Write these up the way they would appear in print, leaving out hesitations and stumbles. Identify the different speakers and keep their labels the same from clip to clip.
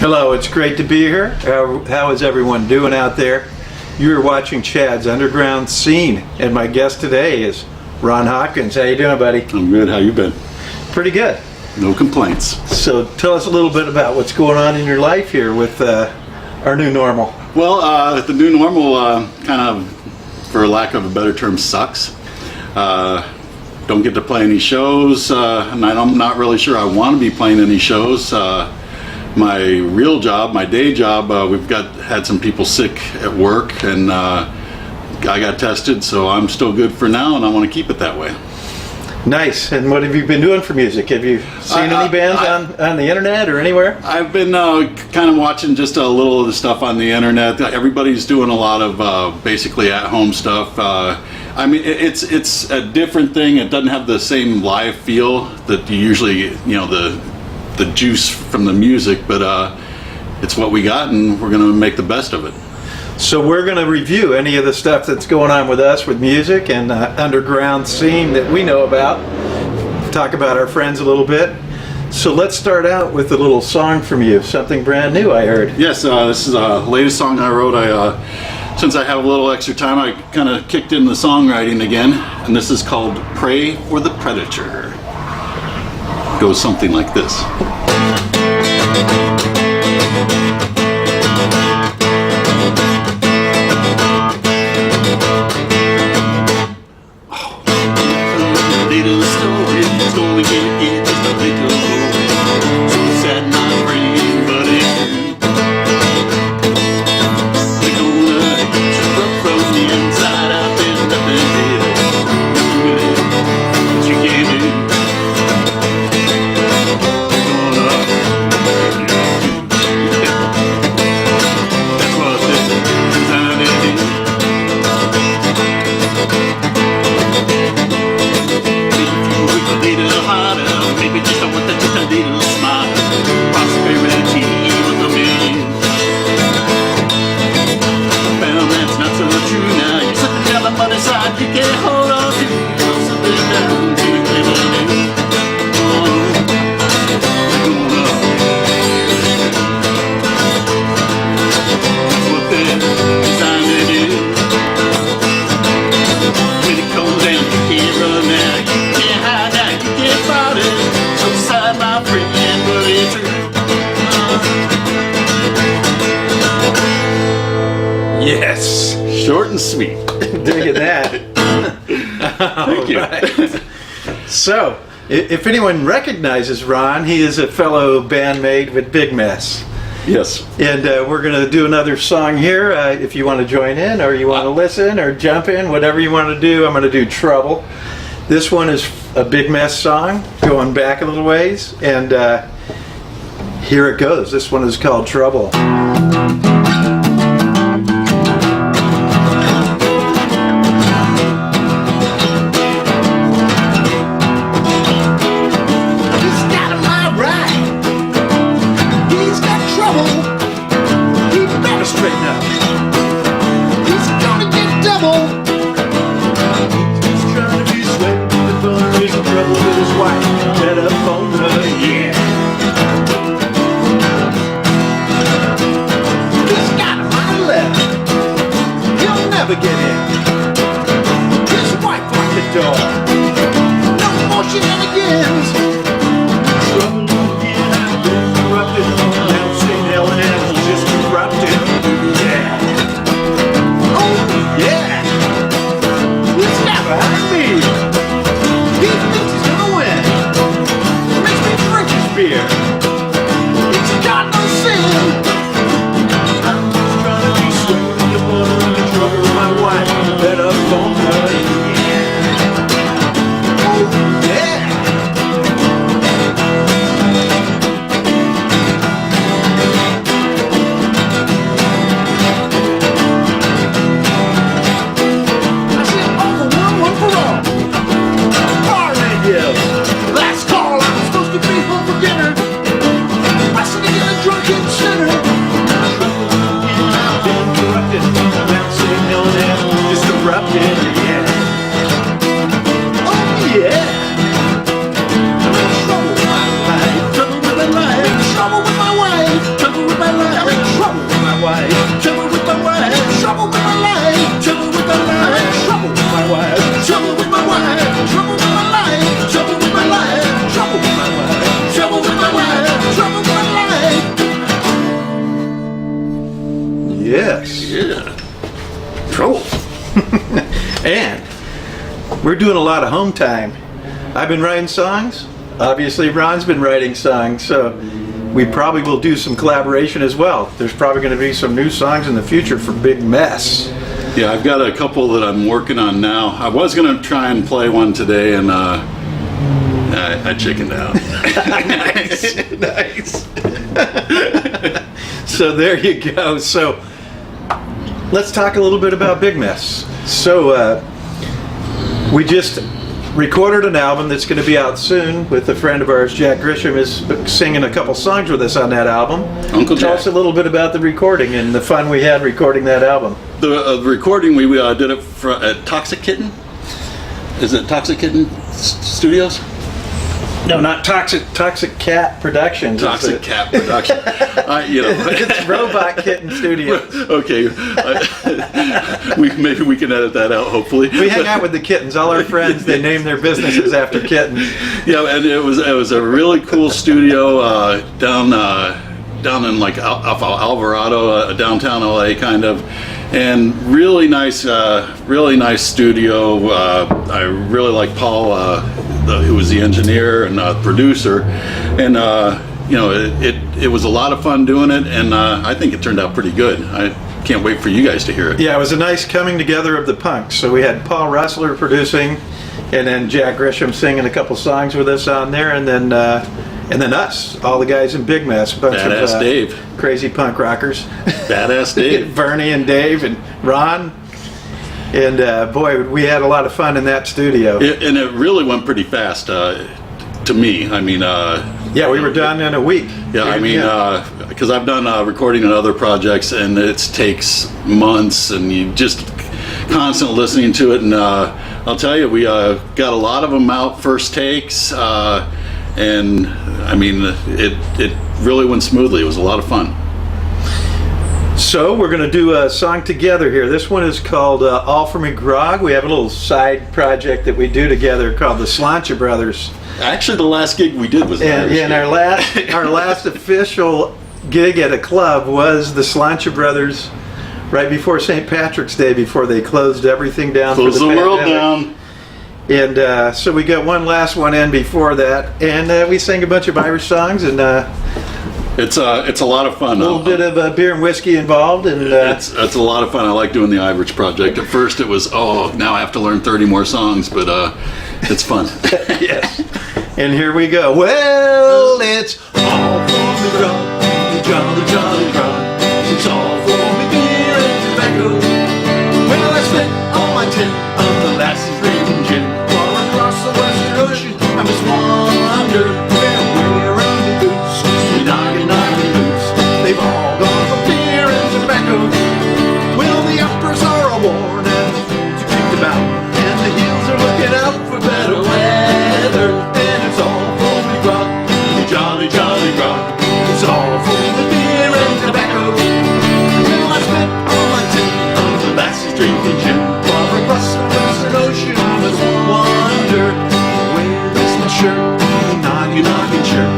Speaker 1: Hello, it's great to be here. How is everyone doing out there? You're watching Chad's Underground Scene, and my guest today is Ron Hopkins. How you doing, buddy?
Speaker 2: I'm good. How you been?
Speaker 1: Pretty good.
Speaker 2: No complaints.
Speaker 1: So tell us a little bit about what's going on in your life here with our new normal.
Speaker 2: Well, the new normal kind of, for lack of a better term, sucks. Don't get to play any shows, and I'm not really sure I want to be playing any shows. My real job, my day job, we've had some people sick at work, and I got tested, so I'm still good for now, and I want to keep it that way.
Speaker 1: Nice. And what have you been doing for music? Have you seen any bands on the internet or anywhere?
Speaker 2: I've been kind of watching just a little of the stuff on the internet. Everybody's doing a lot of basically at-home stuff. I mean, it's a different thing. It doesn't have the same live feel that you usually, the juice from the music, but it's what we got, and we're going to make the best of it.
Speaker 1: So we're going to review any of the stuff that's going on with us with music and underground scene that we know about. Talk about our friends a little bit. So let's start out with a little song from you, something brand new I heard.
Speaker 2: Yes, this is the latest song I wrote. Since I have a little extra time, I kind of kicked in the songwriting again, and this is called Pray for the Predator. It goes something like this.
Speaker 1: Yes.
Speaker 2: Short and sweet.
Speaker 1: Digging that.
Speaker 2: Thank you.
Speaker 1: Right. So, if anyone recognizes Ron, he is a fellow bandmate with Big Mess.
Speaker 2: Yes.
Speaker 1: And we're going to do another song here. If you want to join in, or you want to listen, or jump in, whatever you want to do, I'm going to do Trouble. This one is a Big Mess song, going back a little ways. And here it goes. This one is called Trouble. Get in. His wife locked the door. No more shenanigans. Trouble again. I've been corrupted. Now St. Helena is just corrupted. Yeah. Oh yeah. It's never happened to me. He thinks he's gonna win. Makes me drink his beer. It's got no sin. I'm just trying to be sweet with the butter and the trouble. My wife, better phone her, yeah. Oh, yeah. I said, all for one for all. Bar radio. Last call, I'm supposed to be home for dinner.
Speaker 3: And we're doing a lot of home time. I've been writing songs. Obviously, Ron's been writing songs, so we probably will do some collaboration as well. There's probably going to be some new songs in the future for Big Mess.
Speaker 2: Yeah, I've got a couple that I'm working on now. I was going to try and play one today, and I chickened out.
Speaker 3: Nice. So there you go. So let's talk a little bit about Big Mess. So we just recorded an album that's going to be out soon with a friend of ours. Jack Grisham is singing a couple songs with us on that album.
Speaker 2: Uncle
Speaker 3: Tell
Speaker 2: Jack.
Speaker 3: us a little bit about the recording and the fun we had recording that album.
Speaker 2: The recording, we did it at Toxic Kitten. Is it Toxic Kitten Studios?
Speaker 3: No, not Toxic Cat Productions.
Speaker 2: Toxic Cat Production.
Speaker 3: It's Robot Kitten Studios.
Speaker 2: Okay. Maybe we can edit that out, hopefully.
Speaker 3: We hang out with the kittens. All our friends, they name their businesses after kittens.
Speaker 2: Yeah, and it was a really cool studio down in like off of Alvarado, downtown LA, kind of, and really nice studio. I really like Paul, who was the engineer and producer, and it was a lot of fun doing it, and I think it turned out pretty good. I can't wait for you guys to hear it.
Speaker 3: Yeah, it was a nice coming together of the punks. So we had Paul Russler producing, and then Jack Grisham singing a couple songs with us on there, and then us, all the guys in Big Mess, a bunch
Speaker 2: Badass
Speaker 3: of
Speaker 2: Dave.
Speaker 3: Crazy punk rockers.
Speaker 2: Badass Dave.
Speaker 3: Bernie and Dave and Ron. And boy, we had a lot of fun in that studio.
Speaker 2: And it really went pretty fast to me. I mean,
Speaker 3: yeah, we were done in a week.
Speaker 2: yeah, I mean, because I've done recording in other projects, and it takes months, and you just constant listening to it. And I'll tell you, we got a lot of them out first takes, and I mean, it really went smoothly. It was a lot of fun.
Speaker 3: So we're going to do a song together here. This one is called All For Me Grog. We have a little side project that we do together called the Slancha Brothers.
Speaker 2: Actually, the last gig we did was an Irish
Speaker 3: And
Speaker 2: gig.
Speaker 3: our last official gig at a club was the Slancha Brothers right before St. Patrick's Day, before they closed everything down.
Speaker 2: Close
Speaker 3: for
Speaker 2: the
Speaker 3: the
Speaker 2: world
Speaker 3: pandemic.
Speaker 2: down.
Speaker 3: And so we got one last one in before that, and we sang a bunch of Irish songs, and
Speaker 2: It's a lot of fun.
Speaker 3: a little bit of beer and whiskey involved, and
Speaker 2: It's a lot of fun. I like doing the Irish project. At first it was, now I have to learn 30 more songs, but it's fun.
Speaker 3: yes. And here we go. Well, it's all for me grog, jolly, jolly grog. It's all for me beer and tobacco. Well, I spent all my tin on the lassie's drinking gin. Far across the western ocean, I must wander. Well, we're on the goose, we noggin' loose. They've all gone for beer and tobacco. Well, the uppers are all worn and the fools are kicked about, and the hills are looking out for better weather. And it's all for me grog, jolly, jolly grog. It's all for the beer and tobacco. Well, I spent all my tin on the lassie's drinking gin. Far across the western ocean, I must wander. Where is my shirt? The noggin' shirt.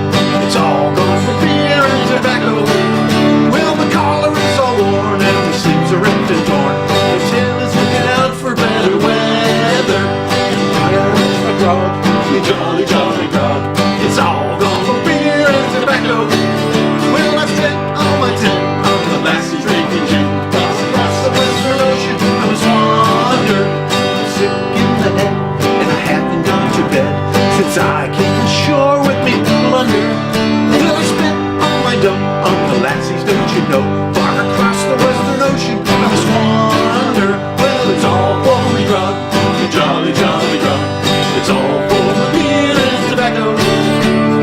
Speaker 3: It's all gone for beer and tobacco. Well, the collar is all worn and the sleeves are ripped and torn. The tin is looking out for better weather. And where is my grog? The jolly, jolly grog. It's all gone for beer and tobacco. Well, I spent all my tin on the lassie's drinking gin. Tossed across the western ocean, I was wander. I'm sick in the head and I haven't gone to bed since I came ashore with me blunder. Well, I spent all my dough on the lassies, don't you know? Far across the western ocean, I must wander. Well, it's all for me grog, the jolly, jolly grog. It's all for the beer and tobacco.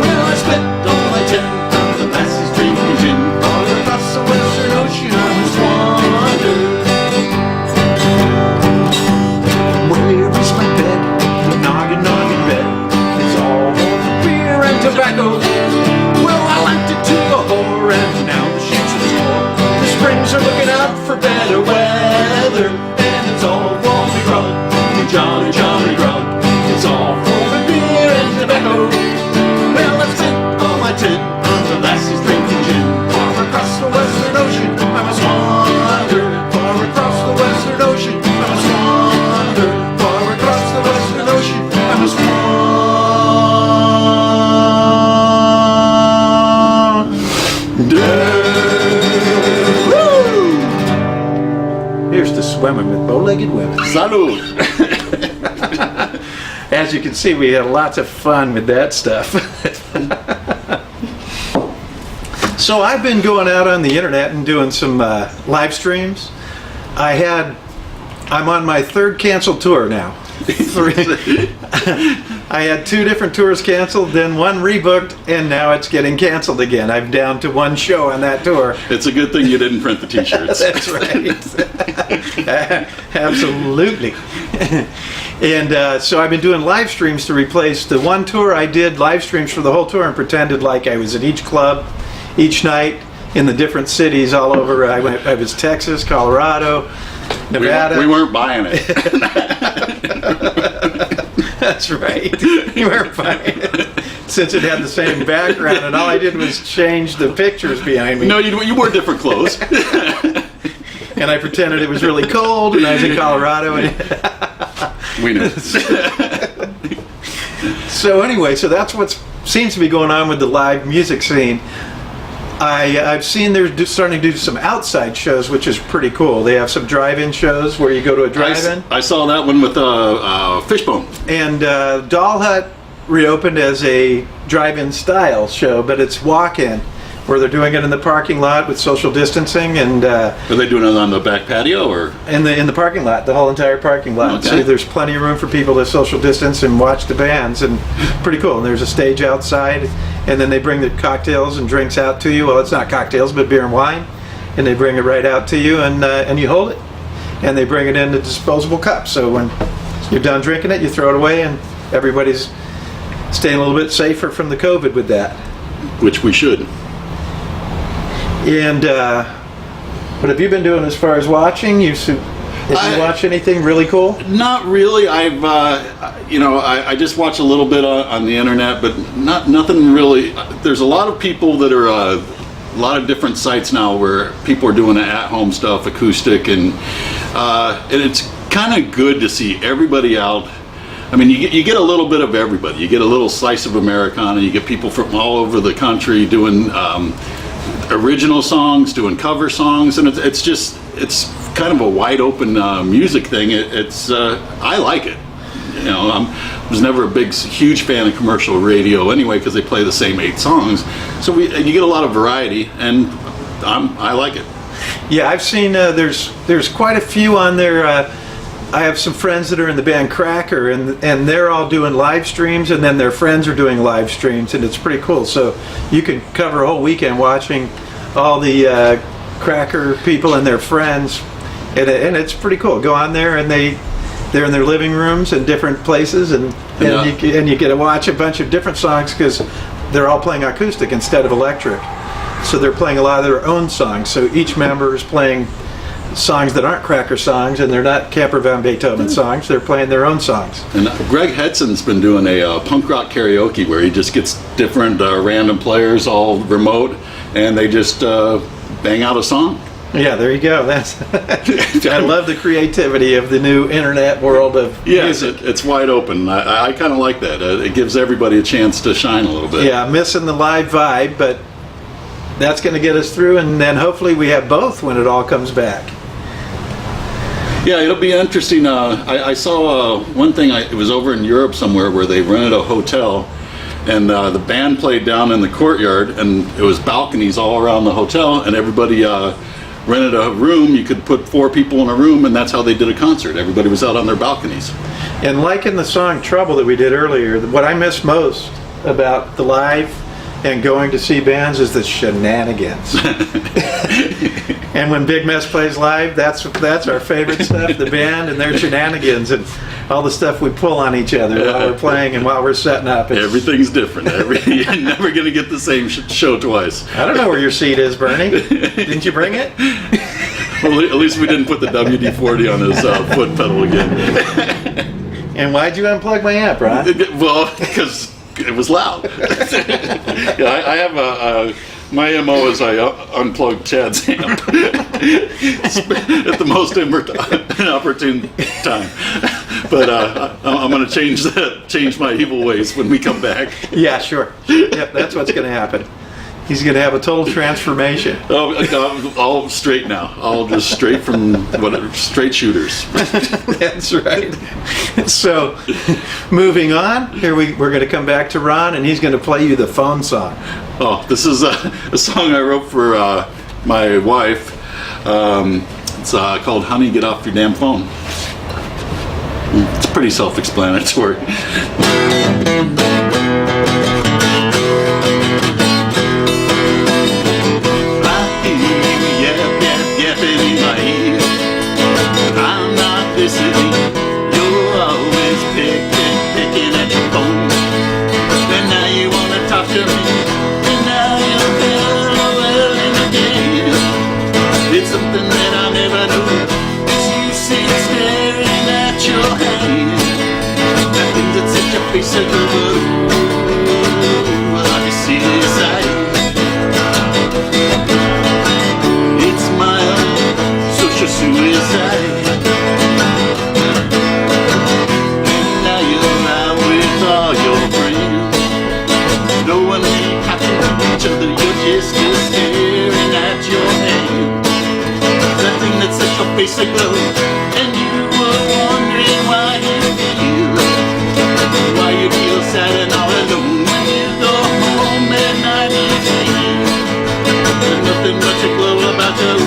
Speaker 3: Well, I spent all my tin on the lassies drinking gin. Far across the western ocean, I must wander. Where is my bed? The noggin' bed. It's all for the beer and tobacco. Well, I lent it to a whore and now the sheets are torn. The springs are looking out for better weather. And it's all for me grog, the jolly, jolly grog. It's all for the beer and tobacco. Well, I spent all my tin on the lassie's drinking gin. Far across the western ocean, I must wander. Far across the western ocean, I must wander. swimming with bow-legged women.
Speaker 2: Salud.
Speaker 3: As you can see, we had lots of fun with that stuff. So I've been going out on the internet and doing some live streams. I'm on my third canceled tour now. I had 2 different tours canceled, then 1 rebooked, and now it's getting canceled again. I'm down to 1 show on that tour.
Speaker 2: It's a good thing you didn't print the t-shirts.
Speaker 3: That's right. Absolutely. And so I've been doing live streams to replace the 1 tour. I did live streams for the whole tour and pretended like I was at each club each night in the different cities all over. I was Texas, Colorado, Nevada.
Speaker 2: We weren't buying it.
Speaker 3: That's right. You weren't buying it. Since it had the same background, and all I did was change the pictures behind me.
Speaker 2: No, you wore different clothes.
Speaker 3: And I pretended it was really cold, and I was in Colorado. And
Speaker 2: We know.
Speaker 3: So anyway, so that's what seems to be going on with the live music scene. I've seen they're starting to do some outside shows, which is pretty cool. They have some drive-in shows where you go to a drive-in.
Speaker 2: I saw that one with Fishbone.
Speaker 3: And Doll Hut reopened as a drive-in style show, but it's walk-in, where they're doing it in the parking lot with social distancing, and
Speaker 2: Are they doing it on the back patio or?
Speaker 3: in the parking lot, the whole entire parking lot.
Speaker 2: Okay.
Speaker 3: So there's plenty of room for people to social distance and watch the bands, and pretty cool. And there's a stage outside, and then they bring the cocktails and drinks out to you. Well, it's not cocktails, but beer and wine, and they bring it right out to you, and you hold it, and they bring it in a disposable cup. So when you're done drinking it, you throw it away, and everybody's staying a little bit safer from the COVID with that.
Speaker 2: Which we should.
Speaker 3: And what have you been doing as far as watching? Have you watched anything really cool?
Speaker 2: Not really. I've, I just watch a little bit on the internet, but nothing really. There's a lot of people that are, a lot of different sites now where people are doing the at-home stuff, acoustic, and it's kind of good to see everybody out. I mean, you get a little bit of everybody. You get a little slice of Americana. You get people from all over the country doing original songs, doing cover songs, and it's kind of a wide open music thing. I like it. You know, I was never a huge fan of commercial radio anyway because they play the same 8 songs. So you get a lot of variety, and I like it.
Speaker 3: Yeah, I've seen there's quite a few on there. I have some friends that are in the band Cracker, and they're all doing live streams, and then their friends are doing live streams, and it's pretty cool. So you can cover a whole weekend watching all the Cracker people and their friends, and it's pretty cool. Go on there, and they're in their living rooms in different places, and you get to watch a bunch of different songs because they're all playing acoustic instead of electric. So they're playing a lot of their own songs. So each member is playing songs that aren't Cracker songs, and they're not Camper Van Beethoven songs. They're playing their own songs.
Speaker 2: And Greg Hedson's been doing a punk rock karaoke where he just gets different random players, all remote, and they just bang out a song.
Speaker 3: Yeah, there you go. That's I love the creativity of the new internet world of music.
Speaker 2: It's wide open. I kind of like that. It gives everybody a chance to shine a little bit.
Speaker 3: Yeah, missing the live vibe, but that's going to get us through, and then hopefully we have both when it all comes back.
Speaker 2: Yeah, it'll be interesting. I saw one thing, it was over in Europe somewhere where they rented a hotel, and the band played down in the courtyard, and it was balconies all around the hotel, and everybody rented a room. You could put 4 people in a room, and that's how they did a concert. Everybody was out on their balconies.
Speaker 3: And like in the song Trouble that we did earlier, what I miss most about the live and going to see bands is the shenanigans. And when Big Mess plays live, that's our favorite stuff, the band and their shenanigans and all the stuff we pull on each other while we're playing and while we're setting up.
Speaker 2: Everything's different. You're never going to get the same show twice.
Speaker 3: I don't know where your seat is, Bernie. Didn't you bring it?
Speaker 2: Well, at least we didn't put the WD-40 on his foot pedal again.
Speaker 3: And why'd you unplug my amp, Ron?
Speaker 2: Well, because it was loud. Yeah, I have my MO is I unplug Chad's amp at the most inopportune time. But I'm going to change my evil ways when we come back.
Speaker 3: Yeah, sure. Yep, that's what's going to happen. He's going to have a total transformation.
Speaker 2: All straight now. All just straight from straight shooters.
Speaker 3: That's right. So, moving on, here we're going to come back to Ron, and he's going to play you the phone song.
Speaker 2: Oh, this is a song I wrote for my wife. It's called "Honey, Get Off Your Damn Phone." It's pretty self-explanatory.
Speaker 1: You're always picking at your phone. And now you wanna talk to me. And now you're well in the game. It's something that I never knew. It's you sitting staring at your hand. That thing that set your face at the blue. I can see this eye. It's my own social suicide. Just staring at your hand. That thing that set your face aglow. And you were wondering why you feel sad and all alone. When you go home at night you feel there's nothing much aglow about you.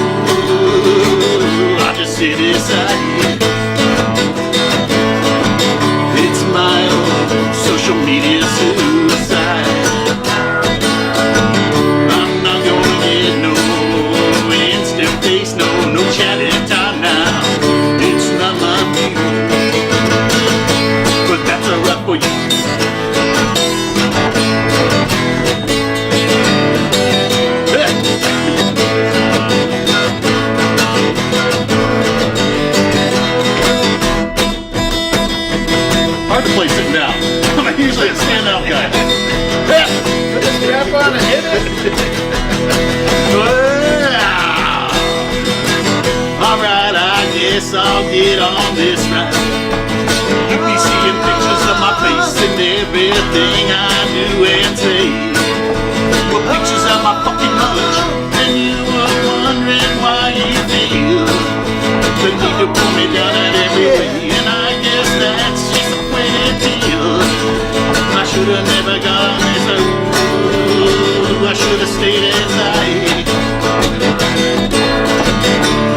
Speaker 1: I just sit inside. It's my own social media suicide. No chatting time now. It's not my view, but that's a rap for you.
Speaker 2: Hard to play sitting down. I'm usually a standout guy.
Speaker 3: Just strap on and hit it.
Speaker 1: Alright, I guess I'll get on this ride. You be seeing pictures of my face and everything I do and say. Well, pictures of my fucking lunch, and you were wondering why you feel the need to pull me down in every way. And I guess that's just the way it feels. I should've never gone this road. I should've stayed inside.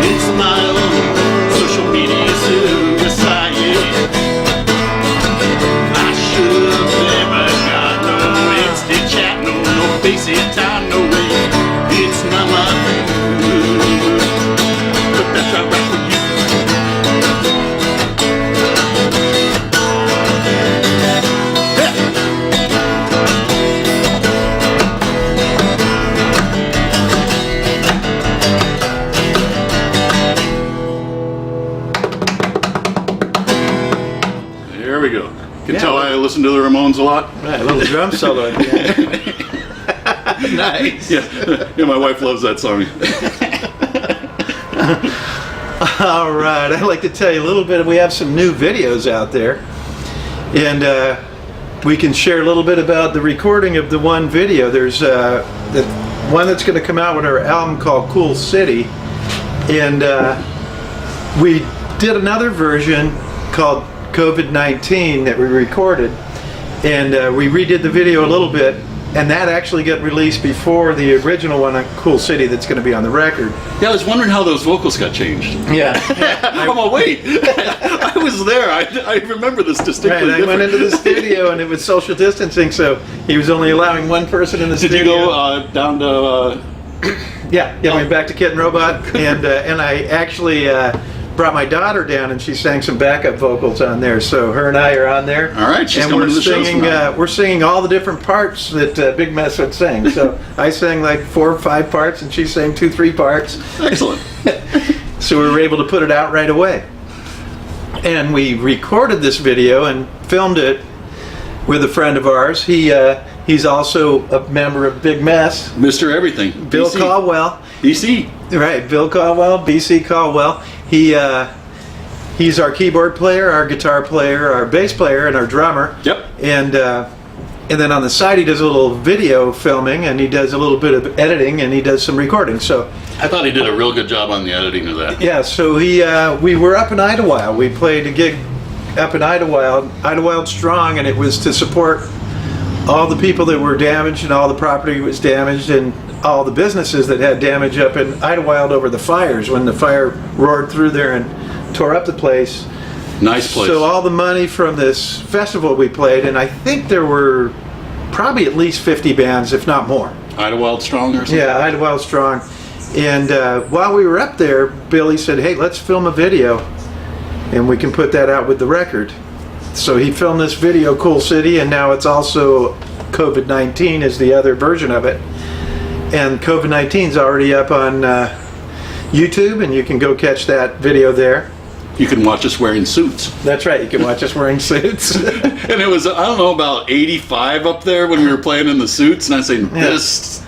Speaker 1: It's my own social media suicide. I should've never got no instant chat, no basic time, no way. It's not my thing, but that's alright for you.
Speaker 2: There we go. You can tell I listen to the Ramones a lot.
Speaker 3: Right, a little drum solo at the end. Nice.
Speaker 2: Yeah, my wife loves that song.
Speaker 3: All right, I'd like to tell you a little bit. We have some new videos out there, and we can share a little bit about the recording of the one video. There's the one that's going to come out with our album called Cool City, and we did another version called COVID-19 that we recorded, and we redid the video a little bit, and that actually got released before the original one on Cool City that's going to be on the record.
Speaker 2: Yeah, I was wondering how those vocals got changed.
Speaker 3: Yeah.
Speaker 2: Oh, wait. I was there. I remember this distinctly.
Speaker 3: Right, I went into the studio and it was social distancing, so he was only allowing one person in the studio.
Speaker 2: Did you go down to...
Speaker 3: Yeah, went back to Kit and Robot, and I actually brought my daughter down, and she sang some backup vocals on there. So her and I are on there.
Speaker 2: All right, she's
Speaker 3: and
Speaker 2: coming
Speaker 3: we're
Speaker 2: to the shows
Speaker 3: singing.
Speaker 2: tonight.
Speaker 3: We're singing all the different parts that Big Mess would sing. So I sang like 4 or 5 parts, and she sang 2-3 parts.
Speaker 2: Excellent.
Speaker 3: So we were able to put it out right away. And we recorded this video and filmed it with a friend of ours. He's also a member of Big Mess.
Speaker 2: Mr. Everything.
Speaker 3: Bill
Speaker 2: BC.
Speaker 3: Caldwell.
Speaker 2: BC.
Speaker 3: Right, Bill Caldwell, BC Caldwell. He's our keyboard player, our guitar player, our bass player, and our drummer.
Speaker 2: Yep.
Speaker 3: And And then on the side, he does a little video filming, and he does a little bit of editing, and he does some recording. So
Speaker 2: I thought he did a real good job on the editing of that.
Speaker 3: yeah, so we were up in Idlewild. We played a gig up in Idlewild Strong, and it was to support all the people that were damaged, and all the property was damaged, and all the businesses that had damage up in Idlewild over the fires, when the fire roared through there and tore up the place.
Speaker 2: Nice place.
Speaker 3: So all the money from this festival we played, and I think there were probably at least 50 bands, if not more.
Speaker 2: Idlewild Strong or something?
Speaker 3: Yeah, Idlewild Strong. And while we were up there, Billy said, hey, let's film a video, and we can put that out with the record. So he filmed this video, Cool City, and now it's also COVID-19 is the other version of it. And COVID-19 is already up on YouTube, and you can go catch that video there.
Speaker 2: You can watch us wearing suits.
Speaker 3: That's right, you can watch us wearing suits.
Speaker 2: And it was, I don't know, about 85 up there when we were playing in the suits, and I was saying, this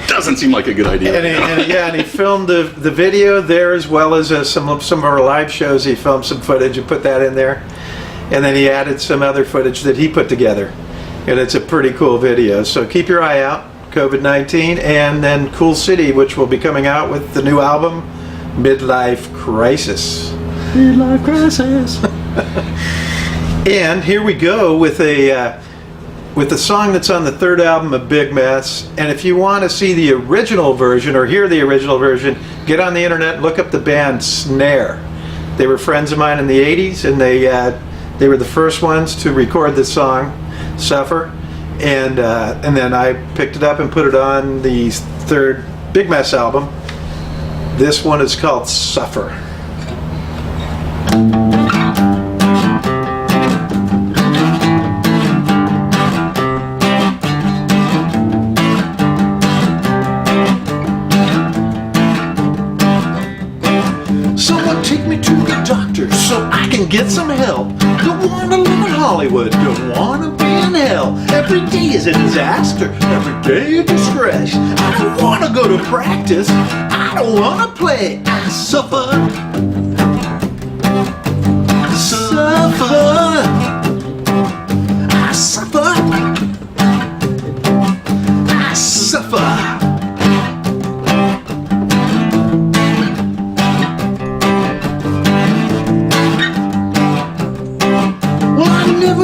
Speaker 2: doesn't seem like a good idea.
Speaker 3: And he filmed the video there, as well as some of our live shows. He filmed some footage and put that in there. And then he added some other footage that he put together. And it's a pretty cool video. So keep your eye out, COVID-19, and then Cool City, which will be coming out with the new album, Midlife Crisis.
Speaker 2: Midlife Crisis.
Speaker 3: And here we go with a song that's on the third album of Big Mess. And if you want to see the original version or hear the original version, get on the internet and look up the band Snare. They were friends of mine in the 80s, and they were the first ones to record the song Suffer. And then I picked it up and put it on the third Big Mess album. This one is called Suffer. Someone take me to the doctor so I can get some help. Don't want to live in Hollywood, don't want to be in hell. Every day is a disaster, every day a disgrace. I don't want to go to practice, I don't want to play. I suffer, suffer, I suffer, I suffer.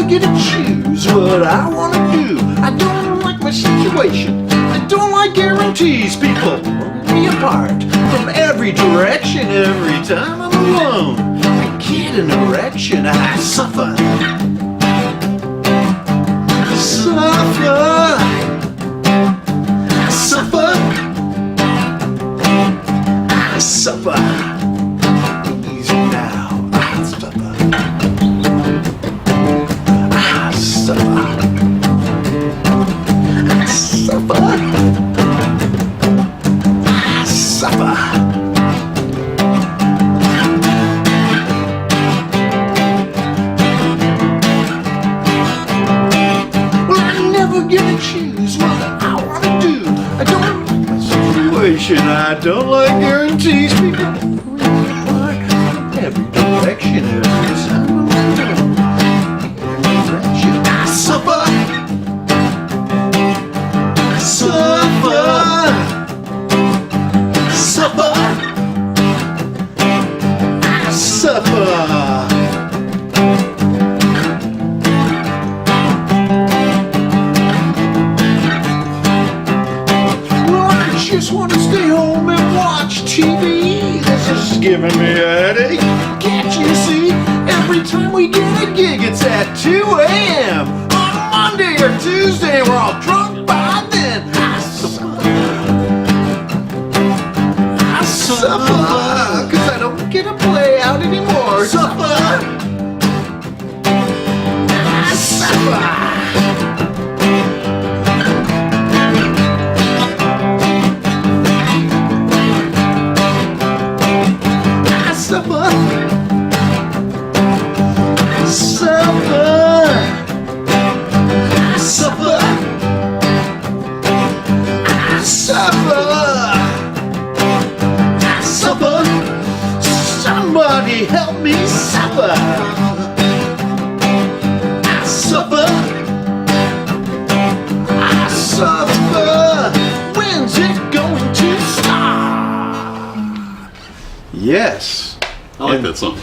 Speaker 3: Get to choose what I want to do. I don't like my situation. I don't like guarantees. People pull me apart from every direction. Every time I'm alone, I get an erection. I suffer, suffer, I suffer, I suffer. Easy now, I suffer. I don't like guarantees. People every direction, every time I suffer, suffer, suffer, I suffer. Just want to stay home and watch TV. This is giving me a headache. Can't you see? Every time we get a gig, it's at 2 a.m. On Monday or Tuesday, we're all drunk by then. I suffer, cause I don't get to play out anymore. Suffer, I suffer. Suffer, suffer, suffer, suffer, suffer. Somebody help me suffer. Suffer, Yes.
Speaker 2: I like that song.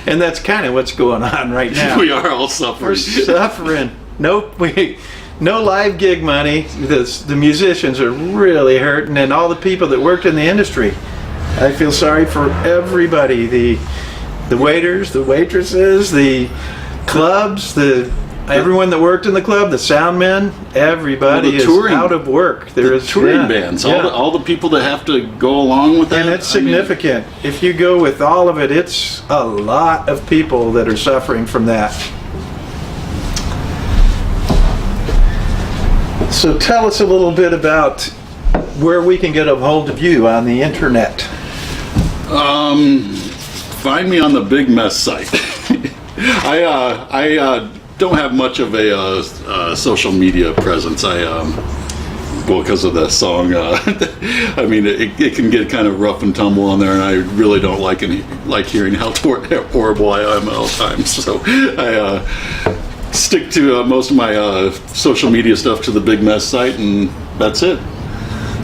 Speaker 3: And that's kind of what's going on right now.
Speaker 2: We are all suffering.
Speaker 3: We're suffering. No live gig money. The musicians are really hurting, and all the people that worked in the industry. I feel sorry for everybody. The waiters, the waitresses, the clubs, everyone that worked in the club, the sound men, everybody is out of work.
Speaker 2: There's touring bands, all the people that have to go along with that.
Speaker 3: And it's significant. If you go with all of it, it's a lot of people that are suffering from that. So tell us a little bit about where we can get a hold of you on the internet.
Speaker 2: Find me on the Big Mess site. I don't have much of a social media presence. Well, because of the song, I mean, it can get kind of rough and tumble on there, and I really don't like hearing how horrible I am at all times. So I stick to most of my social media stuff to the Big Mess site, and that's it.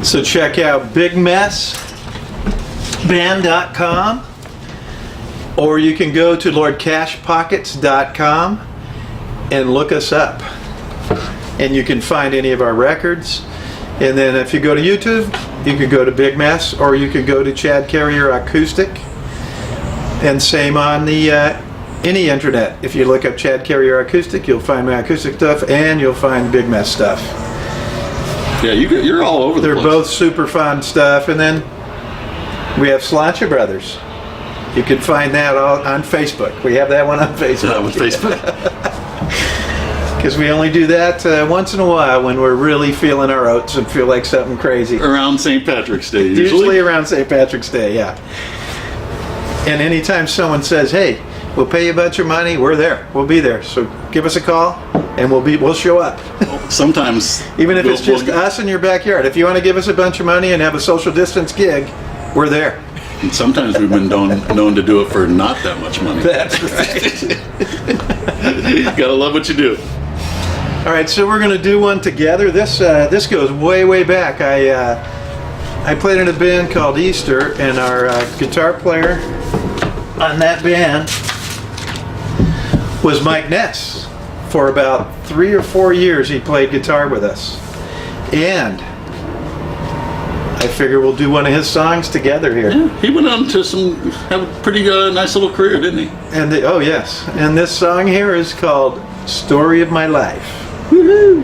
Speaker 3: So check out bigmessband.com, or you can go to lordcashpockets.com and look us up, and you can find any of our records. And then if you go to YouTube, you could go to Big Mess, or you could go to Chad Carrier Acoustic, and same on the any internet. If you look up Chad Carrier Acoustic, you'll find my acoustic stuff, and you'll find Big Mess stuff.
Speaker 2: Yeah, you're all over the place.
Speaker 3: They're both super fun stuff. And then we have Sláinte Brothers. You can find that all on Facebook. We have that one on Facebook.
Speaker 2: On Facebook.
Speaker 3: Because we only do that once in a while when we're really feeling our oats and feel like something crazy.
Speaker 2: Around St. Patrick's Day,
Speaker 3: Usually around St. Patrick's Day, yeah. And anytime someone says, "Hey, we'll pay you a bunch of money," we're there. We'll be there. So give us a call, and we'll show up.
Speaker 2: Sometimes,
Speaker 3: even if it's just us in your backyard. If you want to give us a bunch of money and have a social distance gig, we're there.
Speaker 2: And sometimes we've been known to do it for not that much money.
Speaker 3: That's right.
Speaker 2: Gotta love what you do.
Speaker 3: All right, so we're going to do one together. This goes way back. I played in a band called Easter, and our guitar player on that band was Mike Ness. For about 3 or 4 years, he played guitar with us, and I figure we'll do one of his songs together here.
Speaker 2: Yeah, he went on to have a pretty nice little career, didn't he?
Speaker 3: And oh yes, and this song here is called "Story of My Life." Woohoo!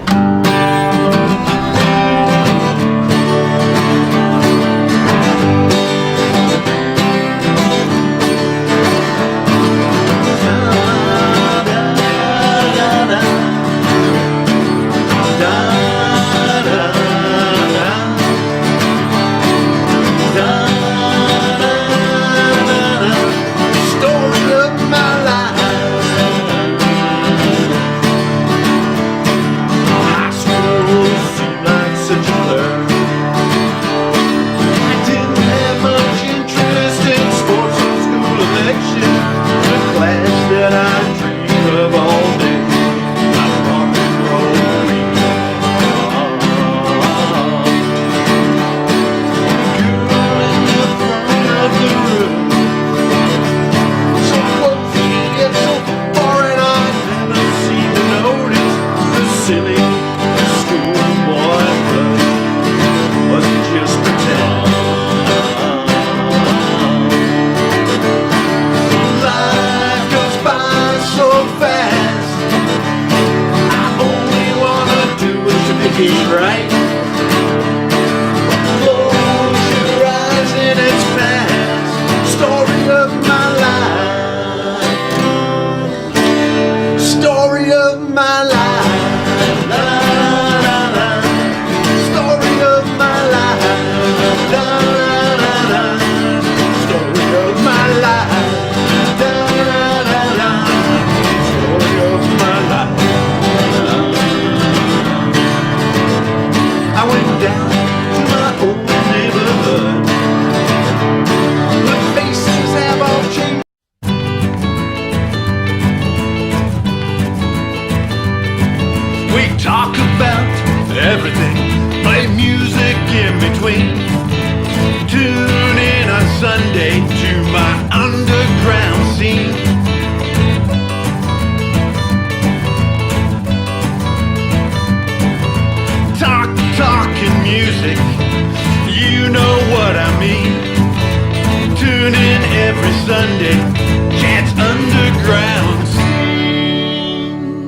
Speaker 3: Monday.